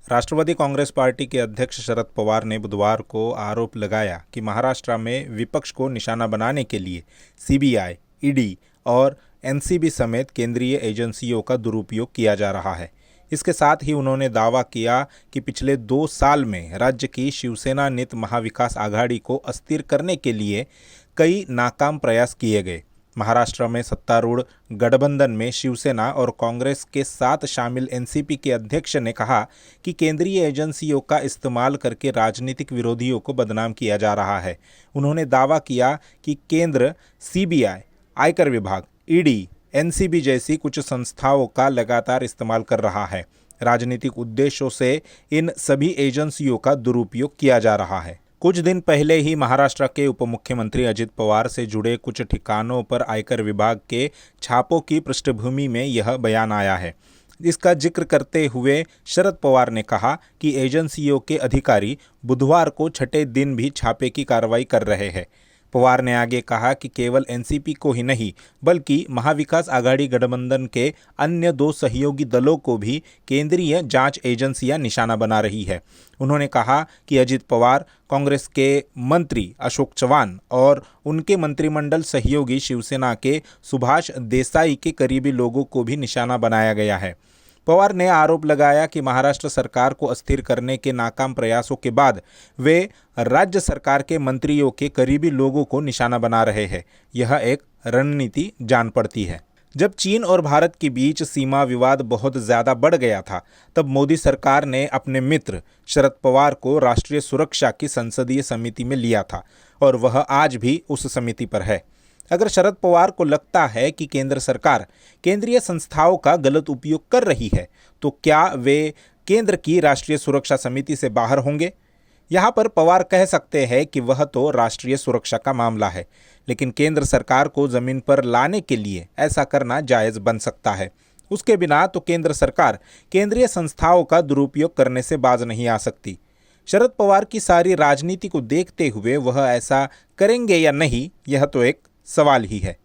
राष्ट्रवादी Congress party के अध्यक्ष शरद पवार ने बुधवार को आरोप लगाया कि महाराष्ट्र में विपक्ष को निशाना बनाने के लिए सीबीआई, ईडी और एनसीबी समेत केंद्रीय एजेंसियों का दुरुपयोग किया जा रहा है। इसके साथ ही उन्होंने दावा किया कि पिछले 2 साल में राज्य की शिवसेना नेत महाविकास आघाड़ी को अस्थिर करने के लिए कई नाकाम प्रयास किए गए। महाराष्ट्र में सत्तारूढ़ गठबंधन में शिवसेना और कांग्रेस के साथ शामिल एनसीपी के अध्यक्ष ने कहा कि केंद्रीय एजेंसियों का इस्तेमाल करके राजनीतिक विरोधियों को बदनाम किया जा रहा है। उन्होंने दावा किया कि केंद्र सीबीआई, आयकर विभाग, ईडी, एनसीबी जैसी कुछ संस्थाओं का लगातार इस्तेमाल कर रहा है। राजनीतिक उद्देश्यों से इन सभी एजेंसियों का दुरुपयोग किया जा रहा है। कुछ दिन पहले ही महाराष्ट्र के उप मुख्यमंत्री अजित पवार से जुड़े कुछ ठिकानों पर आयकर विभाग के छापों की पृष्ठभूमि में यह बयान आया है। इसका जिक्र करते हुए शरद पवार ने कहा कि एजेंसियों के अधिकारी बुधवार को छठे दिन भी छापे की कार्रवाई कर रहे हैं। पवार ने आगे कहा कि केवल एनसीपी को ही नहीं बल्कि महाविकास आघाड़ी गठबंधन के अन्य 2 सहयोगी दलों को भी केंद्रीय जांच एजेंसियां निशाना बना रही है। उन्होंने कहा कि अजित पवार, कांग्रेस के मंत्री अशोक चव्हाण और उनके मंत्रिमंडल सहयोगी शिवसेना के सुभाष देसाई के करीबी लोगों को भी निशाना बनाया गया है। पवार ने आरोप लगाया कि महाराष्ट्र सरकार को अस्थिर करने के नाकाम प्रयासों के बाद वे राज्य सरकार के मंत्रियों के करीबी लोगों को निशाना बना रहे हैं। यह एक रणनीति जान पड़ती है। जब चीन और भारत के बीच सीमा विवाद बहुत ज़्यादा बढ़ गया था, तब मोदी सरकार ने अपने मित्र शरद पवार को राष्ट्रीय सुरक्षा की संसदीय समिति में लिया था और वह आज भी उस समिति पर है। अगर शरद पवार को लगता है कि केंद्र सरकार केंद्रीय संस्थाओं का गलत उपयोग कर रही है, तो क्या वे केंद्र की राष्ट्रीय सुरक्षा समिति से बाहर होंगे? यहाँ पर पवार कह सकते हैं कि वह तो राष्ट्रीय सुरक्षा का मामला है, लेकिन केंद्र सरकार को जमीन पर लाने के लिए ऐसा करना जायज़ बन सकता है। उसके बिना तो केंद्र सरकार केंद्रीय संस्थाओं का दुरुपयोग करने से बाज नहीं आ सकती। शरद पवार की सारी राजनीति को देखते हुए वह ऐसा करेंगे या नहीं, यह तो एक सवाल ही है।